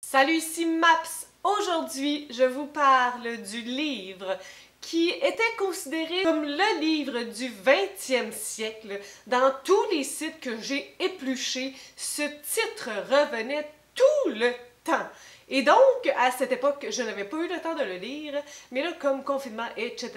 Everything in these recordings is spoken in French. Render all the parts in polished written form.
Salut, ici Maps. Aujourd'hui, je vous parle du livre qui était considéré comme le livre du 20e siècle. Dans tous les sites que j'ai épluchés, ce titre revenait tout le temps. Et donc, à cette époque, je n'avais pas eu le temps de le lire, mais là, comme confinement, etc.,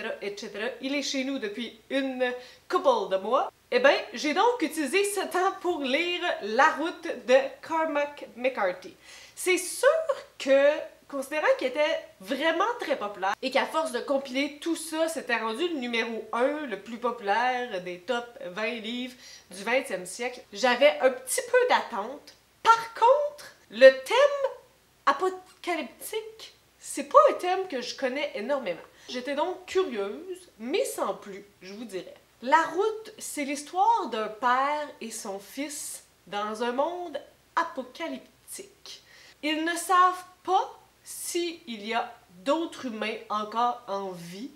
il est chez nous depuis une couple de mois. Eh bien, j'ai donc utilisé ce temps pour lire La route de Cormac McCarthy. C'est sûr que, considérant qu'il était vraiment très populaire et qu'à force de compiler tout ça, c'était rendu le numéro 1, le plus populaire des top 20 livres du 20e siècle, j'avais un petit peu d'attente. Par contre, le thème apocalyptique, c'est pas un thème que je connais énormément. J'étais donc curieuse, mais sans plus, je vous dirais. La route, c'est l'histoire d'un père et son fils dans un monde apocalyptique. Ils ne savent pas s'il y a d'autres humains encore en vie.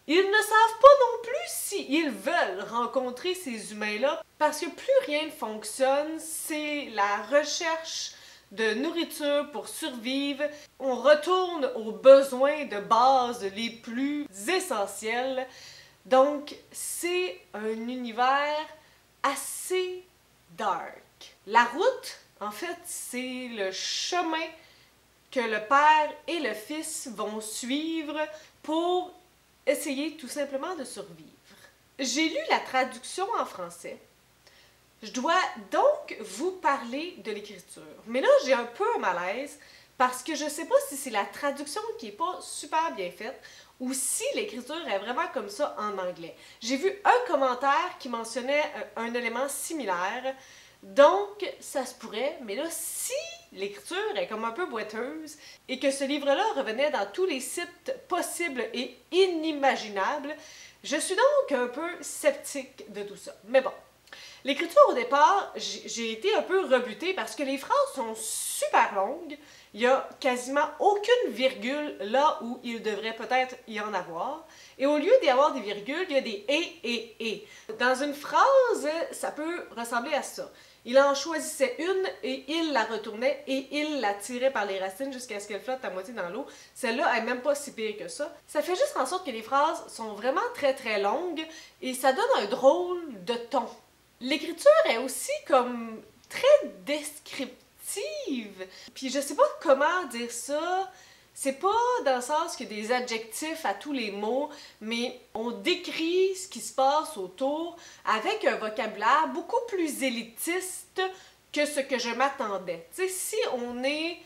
Ils ne savent pas non plus s'ils veulent rencontrer ces humains-là, parce que plus rien ne fonctionne, c'est la recherche de nourriture pour survivre. On retourne aux besoins de base les plus essentiels. Donc, c'est un univers assez dark. La route, en fait, c'est le chemin que le père et le fils vont suivre pour essayer tout simplement de survivre. J'ai lu la traduction en français. Je dois donc vous parler de l'écriture. Mais là, j'ai un peu un malaise parce que je ne sais pas si c'est la traduction qui n'est pas super bien faite ou si l'écriture est vraiment comme ça en anglais. J'ai vu un commentaire qui mentionnait un élément similaire, donc ça se pourrait, mais là, si l'écriture est comme un peu boiteuse et que ce livre-là revenait dans tous les sites possibles et inimaginables, je suis donc un peu sceptique de tout ça. Mais bon. L'écriture, au départ, j'ai été un peu rebutée parce que les phrases sont super longues. Il n'y a quasiment aucune virgule là où il devrait peut-être y en avoir. Et au lieu d'y avoir des virgules, il y a des et. Dans une phrase, ça peut ressembler à ça. Il en choisissait une et il la retournait et il la tirait par les racines jusqu'à ce qu'elle flotte à moitié dans l'eau. Celle-là est même pas si pire que ça. Ça fait juste en sorte que les phrases sont vraiment très longues et ça donne un drôle de ton. L'écriture est aussi comme très descriptive. Puis je sais pas comment dire ça. C'est pas dans le sens qu'il y a des adjectifs à tous les mots, mais on décrit ce qui se passe autour avec un vocabulaire beaucoup plus élitiste que ce que je m'attendais. Tu sais, si on est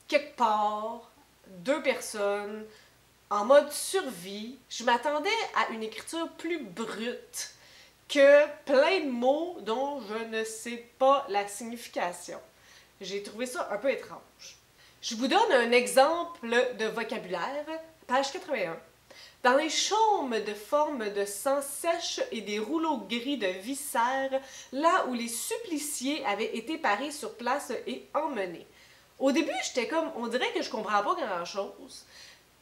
quelque part, deux personnes, en mode survie, je m'attendais à une écriture plus brute que plein de mots dont je ne sais pas la signification. J'ai trouvé ça un peu étrange. Je vous donne un exemple de vocabulaire, page 81. Dans les chaumes de forme de sang sèche et des rouleaux gris de viscères, là où les suppliciés avaient été parés sur place et emmenés. Au début, j'étais comme, on dirait que je comprends pas grand-chose.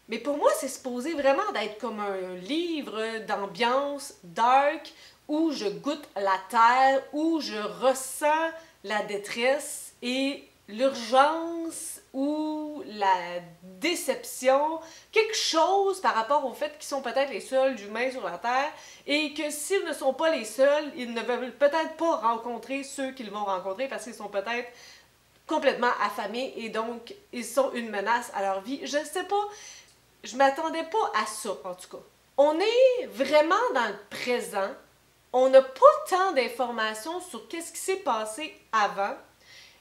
Mais pour moi, c'est supposé vraiment d'être comme un livre d'ambiance dark, où je goûte la terre, où je ressens la détresse et l'urgence ou la déception, quelque chose par rapport au fait qu'ils sont peut-être les seuls humains sur la Terre et que s'ils ne sont pas les seuls, ils ne veulent peut-être pas rencontrer ceux qu'ils vont rencontrer parce qu'ils sont peut-être complètement affamés et donc ils sont une menace à leur vie. Je ne sais pas, je m'attendais pas à ça en tout cas. On est vraiment dans le présent. On n'a pas tant d'informations sur qu'est-ce qui s'est passé avant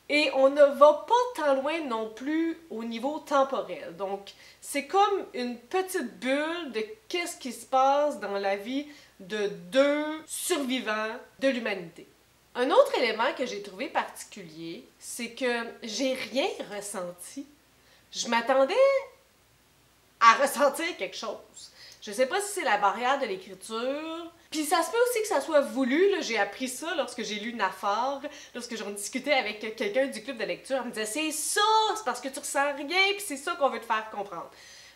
et on ne va pas tant loin non plus au niveau temporel. Donc, c'est comme une petite bulle de qu'est-ce qui se passe dans la vie de deux survivants de l'humanité. Un autre élément que j'ai trouvé particulier, c'est que j'ai rien ressenti. Je m'attendais à ressentir quelque chose. Je sais pas si c'est la barrière de l'écriture. Puis ça se peut aussi que ça soit voulu. J'ai appris ça lorsque j'ai lu Nafar, lorsque j'en discutais avec quelqu'un du club de lecture. Elle me disait « C'est ça! C'est parce que tu ressens rien, puis c'est ça qu'on veut te faire comprendre. »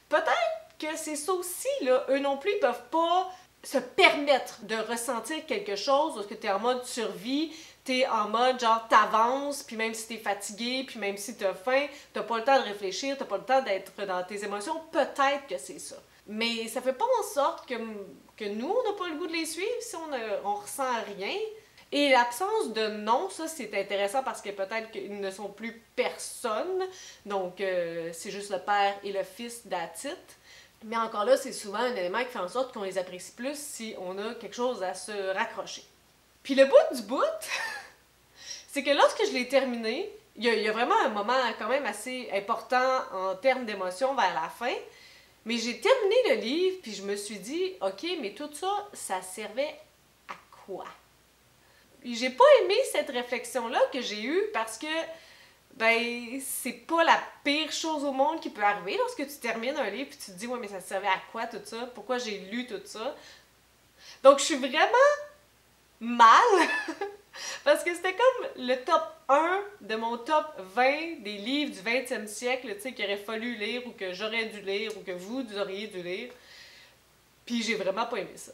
Peut-être que c'est ça aussi, là. Eux non plus, ils peuvent pas se permettre de ressentir quelque chose lorsque tu es en mode survie. t'es en mode genre t'avances, puis même si t'es fatigué, puis même si t'as faim, t'as pas le temps de réfléchir, t'as pas le temps d'être dans tes émotions, peut-être que c'est ça. Mais ça fait pas en sorte que nous, on n'a pas le goût de les suivre si on ressent rien. Et l'absence de nom, ça c'est intéressant parce que peut-être qu'ils ne sont plus personne, donc c'est juste le père et le fils that's it. Mais encore là, c'est souvent un élément qui fait en sorte qu'on les apprécie plus si on a quelque chose à se raccrocher. Puis le bout du bout, c'est que lorsque je l'ai terminé, il y a vraiment un moment quand même assez important en termes d'émotion vers la fin, mais j'ai terminé le livre, puis je me suis dit, ok, mais tout ça, ça servait à quoi? Puis j'ai pas aimé cette réflexion-là que j'ai eue parce que, ben, c'est pas la pire chose au monde qui peut arriver lorsque tu termines un livre, puis tu te dis, ouais, mais ça servait à quoi tout ça? Pourquoi j'ai lu tout ça? Donc je suis vraiment mal parce que c'était comme le top 1 de mon top 20 des livres du 20e siècle, tu sais, qu'il aurait fallu lire ou que j'aurais dû lire ou que vous auriez dû lire. Puis j'ai vraiment pas aimé ça.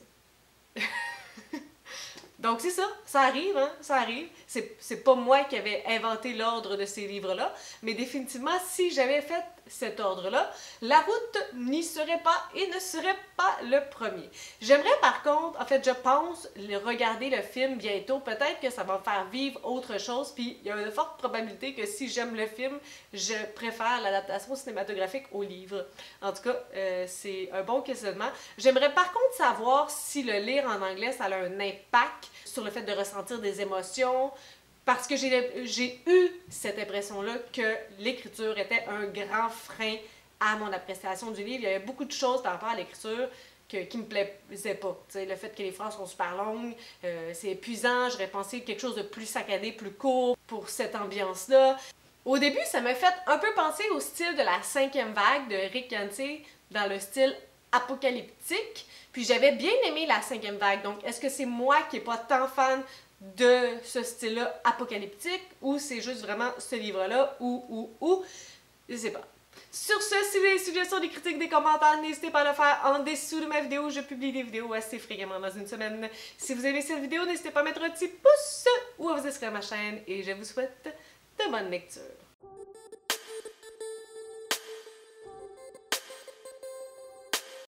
Donc c'est ça, ça arrive, hein, ça arrive. C'est pas moi qui avais inventé l'ordre de ces livres-là, mais définitivement, si j'avais fait cet ordre-là, La Route n'y serait pas et ne serait pas le premier. J'aimerais par contre, en fait, je pense regarder le film bientôt. Peut-être que ça va me faire vivre autre chose, puis il y a une forte probabilité que si j'aime le film, je préfère l'adaptation cinématographique au livre. En tout cas, c'est un bon questionnement. J'aimerais par contre savoir si le lire en anglais, ça a un impact sur le fait de ressentir des émotions, parce que j'ai eu cette impression-là que l'écriture était un grand frein à mon appréciation du livre. Il y avait beaucoup de choses par rapport à l'écriture qui me plaisaient pas. T'sais, le fait que les phrases sont super longues, c'est épuisant, j'aurais pensé quelque chose de plus saccadé, plus court pour cette ambiance-là. Au début, ça m'a fait un peu penser au style de la 5e vague de Rick Yancey, dans le style apocalyptique. Puis j'avais bien aimé la 5e vague, donc est-ce que c'est moi qui n'ai pas tant fan de ce style-là apocalyptique ou c'est juste vraiment ce livre-là ou, je sais pas. Sur ce, si vous avez des suggestions, des critiques, des commentaires, n'hésitez pas à le faire en dessous de ma vidéo. Je publie des vidéos assez fréquemment dans une semaine. Si vous aimez cette vidéo, n'hésitez pas à mettre un petit pouce ou à vous inscrire à ma chaîne et je vous souhaite de bonnes lectures.